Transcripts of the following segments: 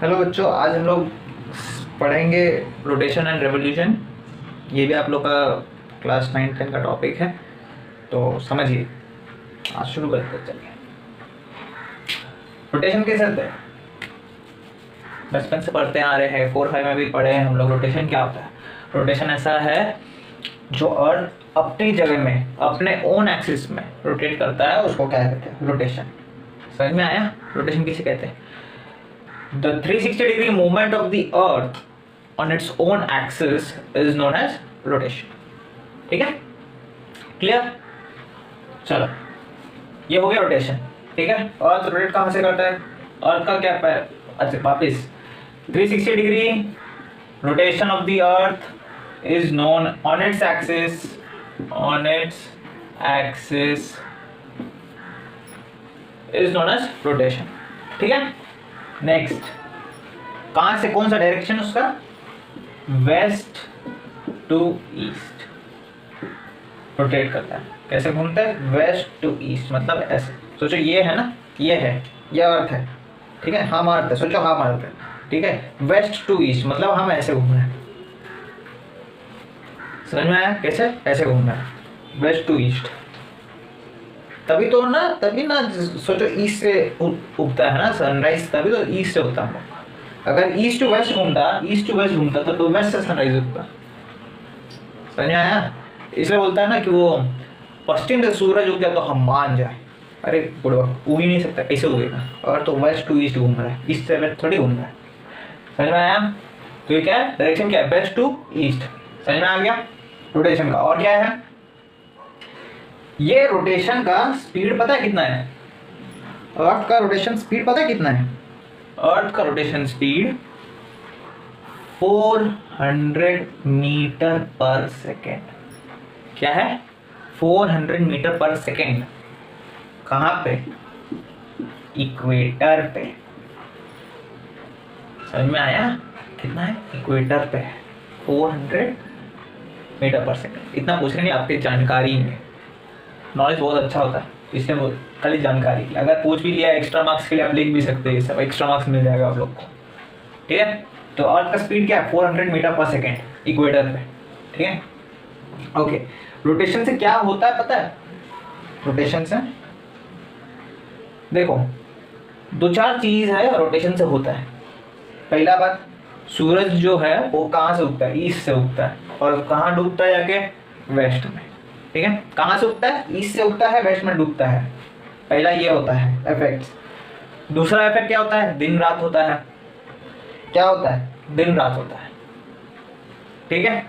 Hello बच्चों, आज हम लोग पढ़ेंगे रोटेशन एंड रेवोल्यूशन। ये भी आप लोग का क्लास 9-10 का टॉपिक है, तो समझिए। आज शुरू करते हैं, चलिए। रोटेशन कैसे होता है? बचपन से पढ़ते आ रहे हैं, 4-5 में भी पढ़े हैं हम लोग। रोटेशन क्या होता है? रोटेशन ऐसा है जो अर्थ अपनी जगह में, अपने ओन एक्सिस में रोटेट करता है, उसको क्या कहते हैं? रोटेशन। समझ में आया? रोटेशन किसे कहते हैं? The 360-degree movement of the earth on its own axis is known as rotation. ठीक है? क्लियर? चलो, ये हो गया रोटेशन। ठीक है? अर्थ रोटेट कहाँ से करता है? अर्थ का क्या है? अच्छा, वापिस 360 degree rotation of the earth is known on its axis, is known as rotation. ठीक है? नेक्स्ट, कहां से कौन सा डायरेक्शन उसका? वेस्ट टू ईस्ट रोटेट करता है। कैसे घूमता है? वेस्ट टू ईस्ट, मतलब ऐसे सोचो, ये है ना, ये है, ये अर्थ है। ठीक है, हम अर्थ है, सोचो हम अर्थ है। ठीक है, वेस्ट टू ईस्ट मतलब हम ऐसे घूम रहे हैं। समझ में आया? कैसे? ऐसे घूम रहे हैं, वेस्ट टू ईस्ट। तभी ना सोचो, ईस्ट से उगता है ना सनराइज, तभी तो ईस्ट से होता है। अगर ईस्ट टू वेस्ट घूमता तो वेस्ट से सनराइज उगता। समझ में आया? इसलिए बोलता है ना कि वो पश्चिम से सूरज उग गया तो हम मान जाए। अरे बुढ़वा, उग ही नहीं सकता, कैसे उगेगा? और तो वेस्ट टू ईस्ट घूम रहा है, ईस्ट से वेस्ट थोड़ी घूम रहा है। समझ में आया? तो ये क्या है? डायरेक्शन क्या है? West to east. समझ में आ गया रोटेशन का? और क्या है? ये रोटेशन का स्पीड पता है कितना है? अर्थ का रोटेशन स्पीड पता है कितना है? अर्थ का रोटेशन स्पीड 400 मीटर पर सेकेंड। क्या है? 400 मीटर पर सेकेंड। कहां पे? इक्वेटर पे। समझ में आया? कितना है? इक्वेटर पे 400 मीटर पर सेकेंड। इतना पूछ रहे नहीं, आपकी जानकारी में नॉलेज बहुत अच्छा होता है, इसलिए वो खाली जानकारी की। अगर पूछ भी लिया एक्स्ट्रा मार्क्स के लिए आप लिख भी सकते हैं, सब एक्स्ट्रा मार्क्स मिल जाएगा आप लोग को। ठीक है? तो अर्थ का स्पीड क्या है? 400 मीटर पर सेकेंड इक्वेटर पे। ठीक है? ओके, रोटेशन से क्या होता है पता है? रोटेशन से देखो, 2-4 चीज है रोटेशन से होता है। पहला बात, सूरज जो है वो कहाँ से उगता है? ईस्ट से उगता है। और कहाँ डूबता है जाके? वेस्ट में। ठीक है? कहाँ से उगता है? ईस्ट से उगता है, वेस्ट में डूबता है। पहला ये होता है इफेक्ट। दूसरा इफेक्ट क्या होता है? दिन रात होता है। क्या होता है? दिन रात होता है। ठीक है?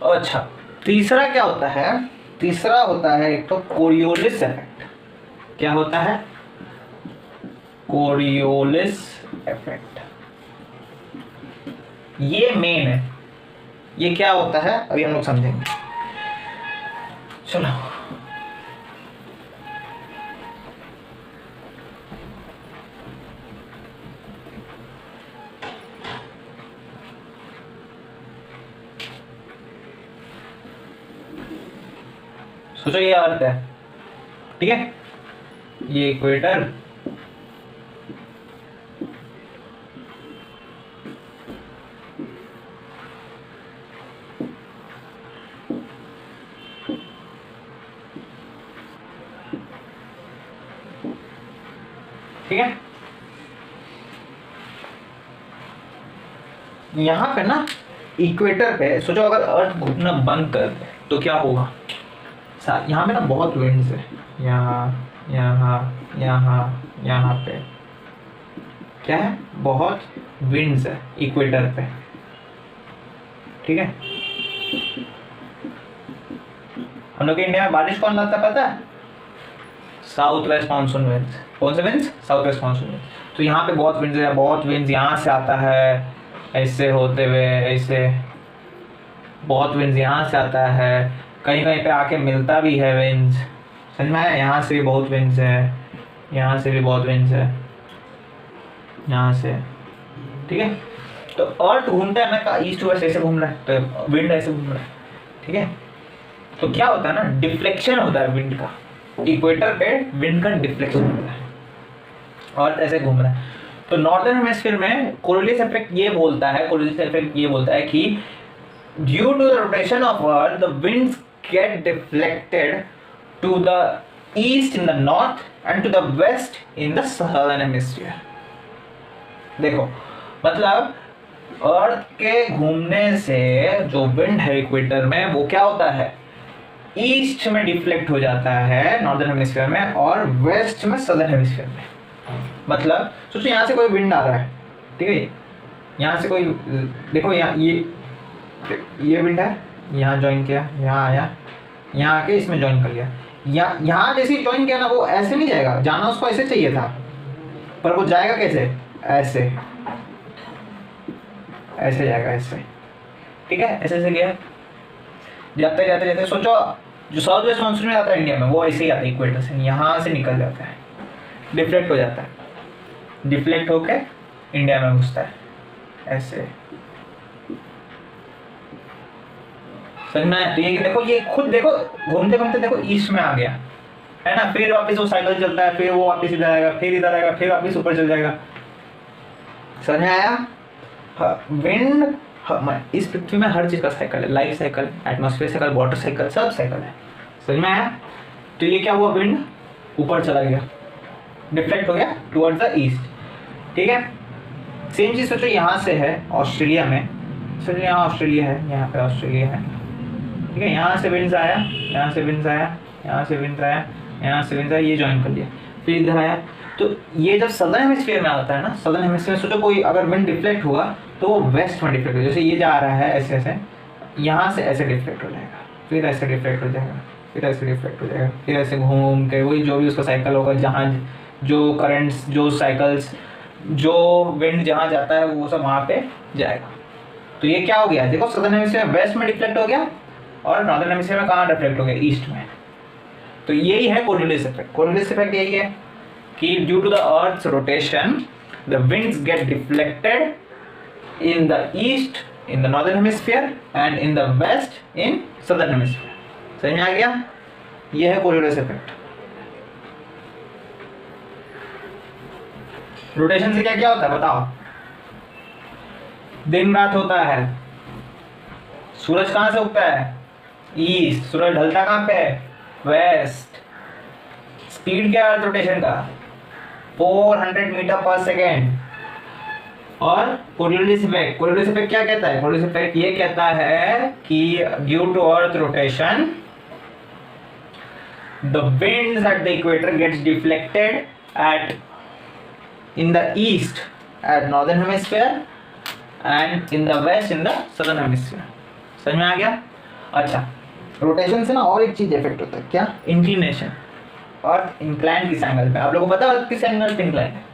अच्छा, तीसरा क्या होता है? तीसरा होता है एक तो कोरियोलिस इफेक्ट। क्या होता है? Coriolis effect. ये मेन है। ये क्या होता है अभी हम लोग समझेंगे। चलो, सोचो, ये अर्थ है। ठीक है? ये इक्वेटर, ठीक है? यहाँ पे ना इक्वेटर पे सोचो, अगर अर्थ घूमना बंद कर दे तो क्या होगा? यहाँ पे ना बहुत विंड्स है, यहाँ यहाँ यहाँ यहाँ पे। क्या है? बहुत विंड्स है इक्वेटर पे। ठीक है? हम लोग के इंडिया में बारिश कौन लाता है पता है? South west monsoon winds. कौन से winds? South west monsoon winds. तो यहाँ पे बहुत विंड्स है, बहुत विंड्स यहाँ से आता है, ऐसे होते हुए ऐसे। बहुत विंड्स यहाँ से आता है, कहीं कहीं पे आके मिलता भी है विंड्स। समझ में आया? यहाँ से भी बहुत विंड्स है, यहाँ से भी बहुत विंड्स है, यहाँ से। ठीक है? तो अर्थ घूमता है ना, ईस्ट वेस्ट ऐसे घूम रहा है, तो विंड ऐसे घूम रहा है। ठीक है? तो क्या होता है ना, डिफ्लेक्शन होता है विंड का। इक्वेटर पे विंड का डिफ्लेक्शन होता है और ऐसे घूम रहा है। तो नॉर्दर्न हेमिस्फीयर में कोरियोलिस इफेक्ट ये बोलता है कि due to the rotation of earth the winds get deflected to the east in the north and to the west in the southern hemisphere. देखो मतलब अर्थ के घूमने से जो विंड है इक्वेटर में वो क्या होता है, ईस्ट में डिफ्लेक्ट हो जाता है नॉर्दर्न हेमिस्फीयर में और वेस्ट में सदर्न हेमिस्फीयर में। मतलब सोचो यहाँ से कोई विंड आ रहा है, ठीक है, यहाँ से कोई, देखो यहाँ ये विंड है, यहाँ ज्वाइन किया, यहाँ आया, यहाँ आके इसमें ज्वाइन कर लिया, यहाँ जैसे ही ज्वाइन किया ना वो ऐसे नहीं जाएगा, जाना उसको ऐसे चाहिए था पर वो जाएगा कैसे, ऐसे जाएगा, ऐसे, ठीक है, ऐसे से गया, जाते जाते सोचो जो साउथ वेस्ट मानसून में आता है इंडिया में वो ऐसे ही आता है, इक्वेटर से यहाँ से निकल जाता है, डिफ्लेक्ट हो जाता है, डिफ्लेक्ट होके इंडिया में घुसता है ऐसे। समझ में? तो ये देखो, ये खुद देखो घूमते घूमते देखो ईस्ट में आ गया है ना, फिर वापस वो साइकिल चलता है, फिर वो वापस इधर आएगा, फिर इधर आएगा, फिर वापस ऊपर चल जाएगा। समझ में आया? विंड इस पृथ्वी में हर चीज का साइकिल है, life cycle, atmosphere cycle, water cycle, सब साइकिल है। समझ में आया? तो ये क्या हुआ, विंड ऊपर चला गया, डिफ्लेक्ट हो गया टुवर्ड्स द ईस्ट, ठीक है। सेम चीज सोचो यहाँ से है ऑस्ट्रेलिया में, सोचो यहाँ ऑस्ट्रेलिया है, यहाँ पे ऑस्ट्रेलिया है, ठीक है, यहाँ से विंड्स आया, यहाँ से विंड्स आया, यहाँ से विंड्स आया, यहाँ से विंड्स आया, ये ज्वाइन कर लिया, फिर इधर आया। तो ये जब सदर्न हेमिस्फीयर में आता है ना, सदर्न हेमिस्फीयर में सोचो कोई अगर विंड डिफ्लेक्ट हुआ तो वो वेस्ट में डिफ्लेक्ट हो, जैसे ये जा रहा है ऐसे ऐसे, यहाँ से ऐसे डिफ्लेक्ट हो जाएगा, फिर ऐसे डिफ्लेक्ट हो जाएगा, फिर ऐसे डिफ्लेक्ट हो जाएगा, फिर ऐसे घूम के वही जो भी उसका साइकिल होगा, जहाँ जो करंट्स, जो साइकिल्स, जो विंड जहाँ जाता है वो सब वहाँ पे जाएगा। तो ये क्या हो गया, देखो सदर्न हेमिस्फीयर में वेस्ट में डिफ्लेक्ट हो गया और नॉर्दर्न हेमिस्फीयर में कहाँ डिफ्लेक्ट हो गया, ईस्ट में। तो यही है कोरियोलिस इफेक्ट। कोरियोलिस इफेक्ट यही है कि due to the earth's rotation the winds get deflected in the east in the northern hemisphere and in the west in southern hemisphere. समझ में आ गया? यह है कोरियोलिस इफेक्ट। रोटेशन से क्या क्या होता है बताओ? दिन रात होता है, सूरज कहां से उगता है, ईस्ट, सूरज ढलता कहां पे है, वेस्ट। स्पीड क्या है रोटेशन का, 400 मीटर पर सेकेंड। और कोरियोलिस इफेक्ट, कोरियोलिस इफेक्ट क्या कहता है, कोरियोलिस इफेक्ट ये कहता है कि due to earth rotation the winds at the equator gets deflected at in the east at northern hemisphere and in the west in the southern hemisphere। समझ में आ गया? अच्छा, रोटेशन से ना और एक चीज इफेक्ट होता है, क्या, इंक्लिनेशन। अर्थ इंक्लाइंड किस एंगल पे, आप लोगों को पता है अर्थ किस एंगल पे इंक्लाइंड है?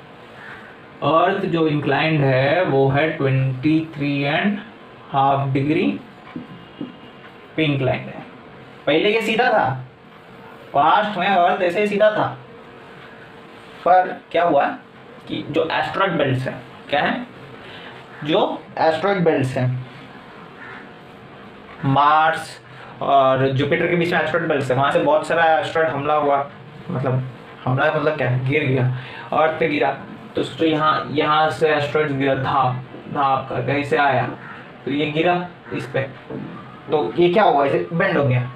अर्थ जो इंक्लाइंड है वो है 23.5 डिग्री पे इंक्लाइंड है। पहले ये सीधा था, पास्ट में अर्थ ऐसे सीधा था, पर क्या हुआ कि जो एस्ट्रॉइड बेल्ट्स हैं, क्या है, जो एस्ट्रॉइड बेल्ट्स हैं, मार्स और जुपिटर के बीच में एस्ट्रॉइड बेल्ट्स है, वहाँ से बहुत सारा एस्ट्रॉइड हमला हुआ, मतलब हमला मतलब क्या, गिर गया, अर्थ पे गिरा। तो सोचो यहाँ से एस्ट्रॉइड गिरा, धाप कर कहीं से आया, तो ये गिरा इस पे, तो ये क्या हुआ, ऐसे बेंड हो गया।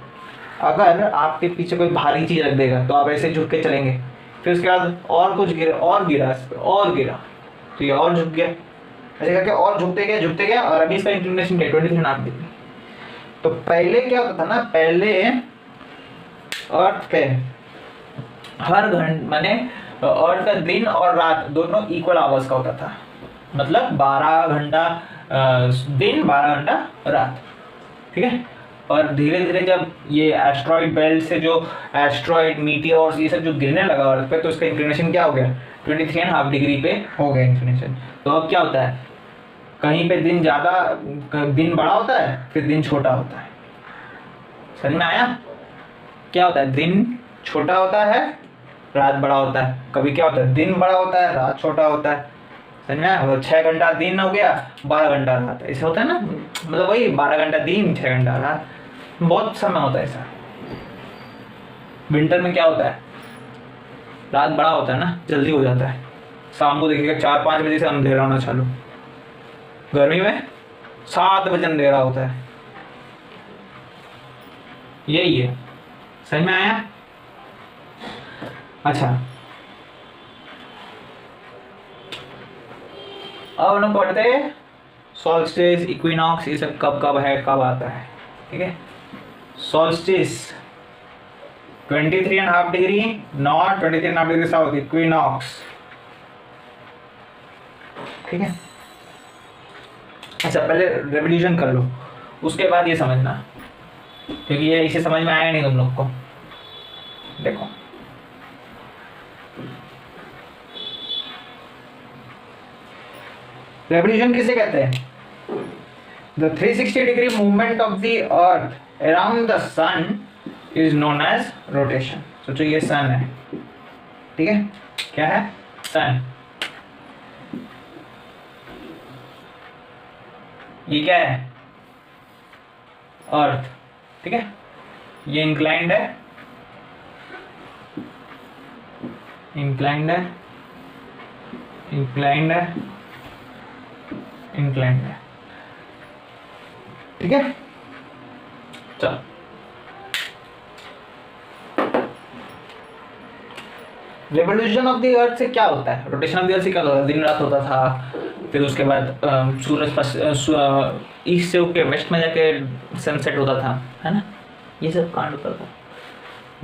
अगर आपके पीछे कोई भारी चीज रख देगा तो आप ऐसे झुक के चलेंगे, फिर उसके बाद और कुछ गिरा, और गिरा इस पे, और गिरा, तो ये और झुक गया, ऐसे करके और झुकते गया और अभी इसका इंक्लिनेशन 23.5 डिग्री। तो पहले क्या होता था ना, पहले अर्थ पे हर घंटे माने अर्थ का दिन और रात दोनों इक्वल आवर्स का होता था, मतलब 12 घंटा दिन 12 घंटा रात, ठीक है। और धीरे धीरे जब ये एस्ट्रॉइड बेल्ट से जो एस्ट्रॉइड, मीटियोर्स, ये सब जो गिरने लगा अर्थ पे, तो इसका इंक्लिनेशन क्या हो गया, 23.5 डिग्री पे हो गया इंक्लिनेशन। तो अब क्या होता है, कहीं पे दिन ज़्यादा, दिन बड़ा होता है, फिर दिन छोटा होता है। समझ में आया? क्या होता है, दिन छोटा होता है, रात बड़ा होता है। कभी क्या होता है, दिन बड़ा होता है, रात छोटा होता है। समझ में आया? 6 घंटा दिन हो गया, 12 घंटा रात, ऐसे होता है ना, मतलब वही 12 घंटा दिन, 6 घंटा रात, बहुत समय होता है ऐसा। विंटर में क्या होता है, रात बड़ा होता है ना, जल्दी हो जाता है, शाम को देखिएगा 4-5 बजे से अंधेरा होना चालू, गर्मी में 7 बजे अंधेरा होता है। यही है, समझ में आया? अच्छा, अब हम पढ़ते हैं सॉल्स्टिस, इक्विनॉक्स, ये सब कब कब है, कब आता है। ठीक है, solstice 23.5 degree north, 23.5 degree south, equinox. ठीक है, अच्छा पहले रेवोल्यूशन कर लो, उसके बाद ये समझना, क्योंकि ये इसे समझ में आया नहीं तुम लोग को। देखो रेवोल्यूशन किसे कहते हैं? The 360 degree movement of the earth around the sun is known as rotation. सोचो ये सन है, ठीक है, क्या है? सन। ये क्या है? अर्थ। ठीक है, ये इंक्लाइंड है, इंक्लाइंड है, इंक्लाइंड है, इंक्लाइंड है। ठीक है, चलो रेवोल्यूशन ऑफ द अर्थ से क्या होता है? रोटेशन ऑफ द अर्थ से क्या होता है? दिन रात होता था, फिर उसके बाद सूरज ईस्ट से होकर वेस्ट में जाके सनसेट होता था, है ना, ये सब कांड होता था।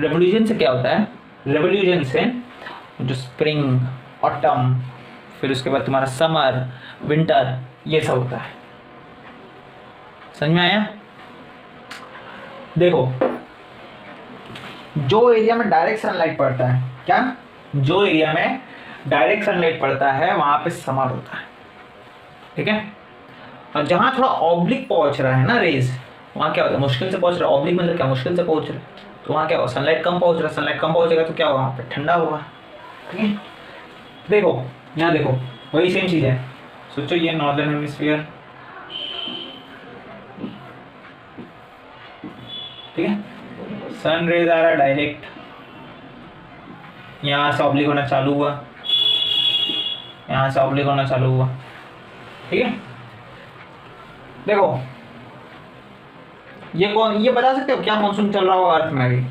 रेवोल्यूशन से क्या होता है? रेवोल्यूशन से जो स्प्रिंग, ऑटम, फिर उसके बाद तुम्हारा समर, विंटर, ये सब होता है। समझ में आया? देखो जो एरिया में डायरेक्ट सनलाइट पड़ता है, क्या, जो एरिया में डायरेक्ट सनलाइट पड़ता है वहां पे समर होता है। ठीक है, और जहां थोड़ा ऑब्लिक पहुंच रहा है ना रेज, वहां क्या होता है? मुश्किल से पहुंच रहा है। ऑब्लिक मतलब क्या? मुश्किल से पहुंच रहा है, तो वहां क्या होगा? सनलाइट कम पहुंच रहा है। सनलाइट कम पहुंचेगा तो क्या होगा? वहां पे ठंडा होगा। ठीक है, देखो यहाँ देखो, वही सेम चीज है। सोचो ये नॉर्दर्न हेमिस्फीयर, ठीक है, सन रेज आ रहा है डायरेक्ट, यहाँ से ऑब्लिक होना चालू हुआ, यहाँ से ऑब्लिक होना चालू हुआ। ठीक है, देखो ये कौन, ये बता सकते हो क्या मानसून चल रहा होगा अर्थ में अभी?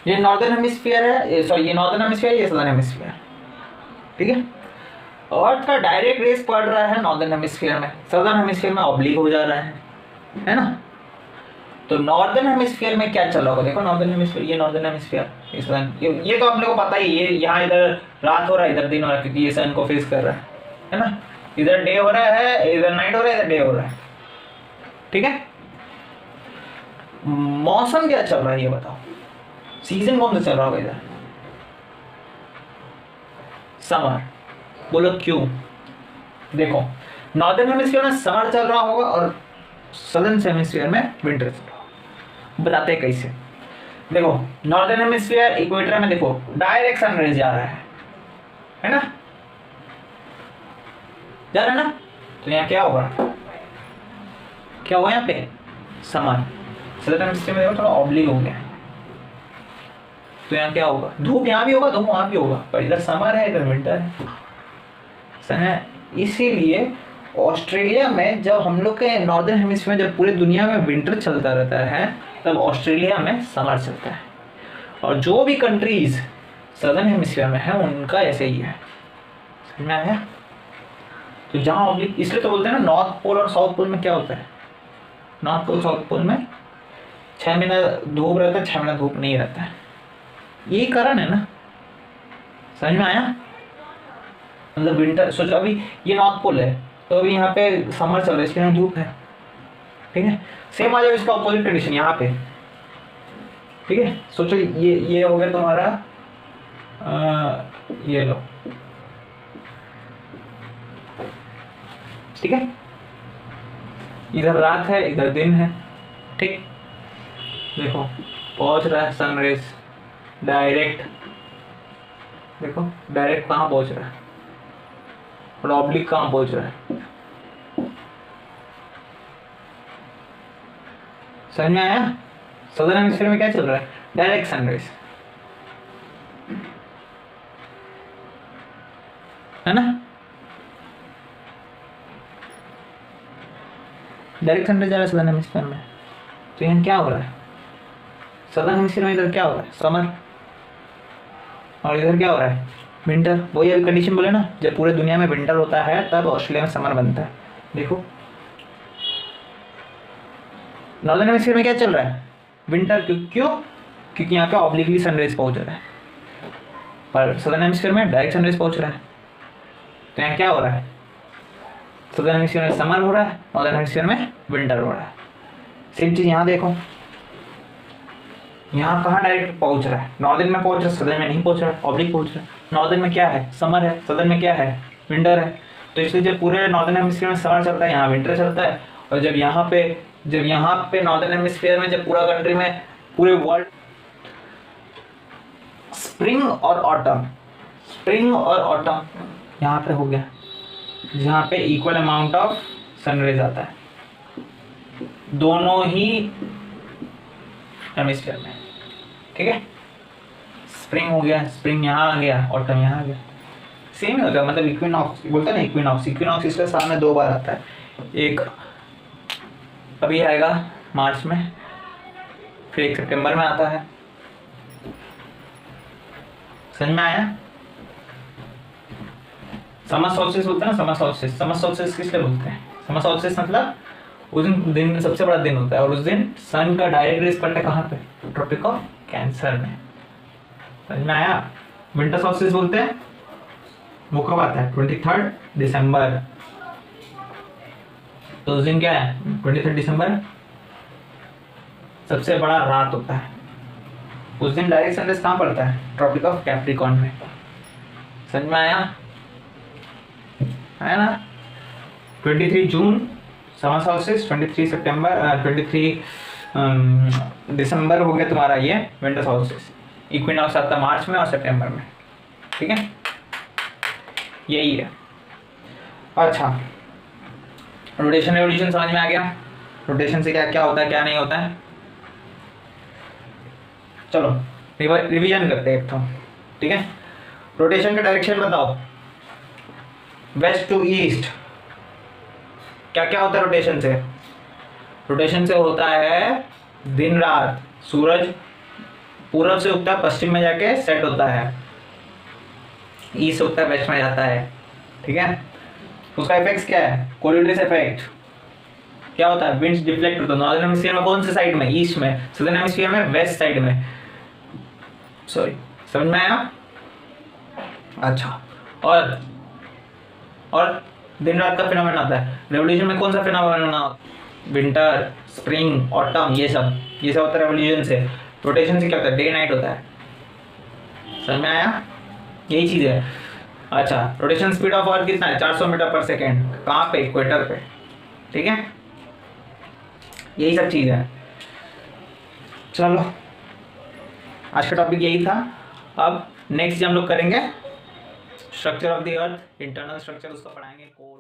ये नॉर्दर्न हेमिस्फीयर है, सॉरी ये नॉर्दर्न हेमिस्फीयर, ये सदर्न हेमिस्फीयर। ठीक है, अर्थ का डायरेक्ट रेस पड़ रहा है नॉर्दर्न हेमिस्फीयर में, सदर्न हेमिस्फीयर में ऑब्लिक हो जा रहा है ना। तो नॉर्दर्न हेमिस्फीयर में क्या चल रहा होगा? देखो नॉर्दर्न हेमिस्फीयर, ये नॉर्दर्न हेमिस्फीयर, ये तो आप लोगों को पता ही है। यहाँ इधर रात हो रहा है, इधर दिन हो रहा है, क्योंकि ये सन को फेस कर रहा है ना। इधर डे हो रहा है, इधर नाइट हो रहा है, इधर डे हो रहा है। ठीक है, मौसम क्या चल रहा है ये बताओ? सीजन कौन सा चल रहा होगा इधर? समर। बोलो क्यों? देखो नॉर्दर्न हेमिस्फीयर में समर चल रहा होगा और सदर्न हेमिस्फीयर में विंटर चल रहा होगा। बताते हैं कैसे। देखो नॉर्दर्न हेमिस्फीयर इक्वेटर में देखो डायरेक्ट सन रेज जा रहा है ना, जा रहा है ना। तो यहाँ क्या होगा? क्या होगा यहाँ पे? समर। सदर्न हेमिस्फीयर में देखो थोड़ा ऑब्लिक हो गया, तो यहाँ क्या होगा? धूप यहाँ भी होगा, धूप वहां भी होगा, पर इधर समर है, इधर विंटर है। इसीलिए ऑस्ट्रेलिया में जब हम लोग के नॉर्दर्न हेमिस्फीयर में जब पूरी दुनिया में विंटर चलता रहता है, तब ऑस्ट्रेलिया में समर चलता है। और जो भी कंट्रीज सदर्न हेमिस्फीयर में है उनका ऐसे ही है। समझ में आया? तो जहाँ ऑब्लिक, इसलिए तो बोलते हैं ना नॉर्थ पोल और साउथ पोल में क्या होता है? नॉर्थ पोल साउथ पोल में 6 महीना धूप रहता है, 6 महीना धूप नहीं रहता है। यही कारण है ना। समझ में आया? मतलब विंटर, सोचो अभी ये नॉर्थ पोल है, तो अभी यहाँ पे समर चल रहा है, इसके यहाँ धूप है। ठीक है, सेम आ जाए इसका ऑपोजिट कंडीशन यहाँ पे। ठीक है, सोचो ये हो गया तुम्हारा, ये लो, ठीक है, इधर रात है, इधर दिन है। ठीक, देखो पहुंच रहा है सनराइज डायरेक्ट, देखो डायरेक्ट कहाँ पहुंच रहा है और ऑब्लिक कहाँ पहुंच रहा है। समझ में आया? सदर्न हेमिस्फीयर में क्या चल रहा है? Direct sunrise. डायरेक्ट सनराइज जा रहा है सदर्न हेमिस्फीयर में, तो यहाँ क्या हो रहा है, सदर्न हेमिस्फीयर में इधर क्या हो रहा है, समर, और इधर क्या हो रहा है, विंटर। वही अभी कंडीशन बोले ना, जब पूरे दुनिया में विंटर होता है तब ऑस्ट्रेलिया में समर बनता है। देखो नॉर्दर्न हेमिस्फीयर में क्या चल रहा है, विंटर। क्यों? क्योंकि यहाँ पे ऑब्लिकली सनराइज पहुँच रहा है, पर सदर्न हेमिस्फीयर में डायरेक्ट सनराइज पहुँच रहा है। तो यहाँ क्या हो रहा है, सदर्न हेमिस्फीयर में समर हो रहा है, नॉर्दर्न हेमिस्फीयर में विंटर हो रहा है। सेम चीज़ यहाँ देखो, यहाँ कहाँ डायरेक्ट पहुँच रहा है, नॉर्दर्न में पहुँच रहा है, सदर्न में नहीं पहुँच रहा है, ऑब्लिक पहुँच रहा है। नॉर्दर्न में क्या है, समर है, सदर्न में क्या है, विंटर है। तो इसलिए जब पूरे नॉर्दर्न हेमिस्फीयर में समर चलता है, यहाँ विंटर चलता है। और जब यहाँ पे नॉर्दर्न हेमिस्फीयर में जब पूरा कंट्री में पूरे वर्ल्ड स्प्रिंग और ऑटम यहाँ पे हो गया, जहाँ पे इक्वल अमाउंट ऑफ सनराइज आता है दोनों ही हेमिस्फीयर में, ठीक है। स्प्रिंग हो गया, स्प्रिंग यहाँ आ गया, ऑटम यहाँ आ गया, सेम ही होता है। मतलब इक्विनॉक्स बोलते हैं ना, इक्विनॉक्स इसलिए साल में 2 बार आता है। एक अभी आएगा मार्च में, फिर एक सितंबर में आता है। समझ में आया? समर सोल्स्टिस बोलते हैं ना, समर सोल्स्टिस किस लिए बोलते हैं, समर सोल्स्टिस मतलब उस दिन सबसे बड़ा दिन होता है, और उस दिन सन का डायरेक्ट रेज पड़ता है कहाँ पे, ट्रॉपिक ऑफ कैंसर में। समझ में आया? विंटर सोल्स्टिस बोलते हैं, वो कब आता है, 23 दिसंबर। तो उस दिन क्या है, 23 दिसंबर सबसे बड़ा रात होता है। उस दिन डायरेक्ट सनराइज कहाँ पड़ता है, ट्रॉपिक ऑफ कैप्रिकॉर्न में। समझ में आया ना? 23 जून समर सॉल्स्टिस, 23 दिसंबर हो गया तुम्हारा ये विंटर सॉल्स्टिस। इक्विनॉक्स आता है मार्च में और सितंबर में, ठीक है, यही है। अच्छा, रोटेशन रेवोल्यूशन समझ में आ गया, रोटेशन से क्या क्या होता है क्या नहीं होता है। चलो रिवीजन करते हैं एक तो, ठीक है। रोटेशन का डायरेक्शन बताओ, वेस्ट टू ईस्ट। क्या क्या होता है रोटेशन से? रोटेशन से होता है दिन रात, सूरज पूरब से उगता है, पश्चिम में जाके सेट होता है, ईस्ट से उगता है, वेस्ट में जाता है, ठीक है। उसका इफेक्ट क्या है, कोलिड्रिस इफेक्ट। क्या होता है, विंड्स डिफ्लेक्ट होता है। नॉर्दर्न हेमिस्फीयर में कौन से साइड में, ईस्ट में। सदर्न हेमिस्फीयर में वेस्ट साइड में, सॉरी। समझ में आया? अच्छा, और दिन रात का फिनोमेना आता है। रेवोल्यूशन में कौन सा फिनोमेना, विंटर, स्प्रिंग, ऑटम, ये सब होता है रेवोल्यूशन से। रोटेशन से क्या होता है, डे नाइट होता है। समझ में आया? यही चीज़ है। अच्छा, रोटेशन स्पीड ऑफ अर्थ कितना है, 400 मीटर पर सेकेंड। कहाँ पे, इक्वेटर पे, ठीक है। यही सब चीज़ है। चलो, आज का टॉपिक यही था। अब नेक्स्ट हम लोग करेंगे structure of the earth, internal structure उसका पढ़ाएंगे, कोर।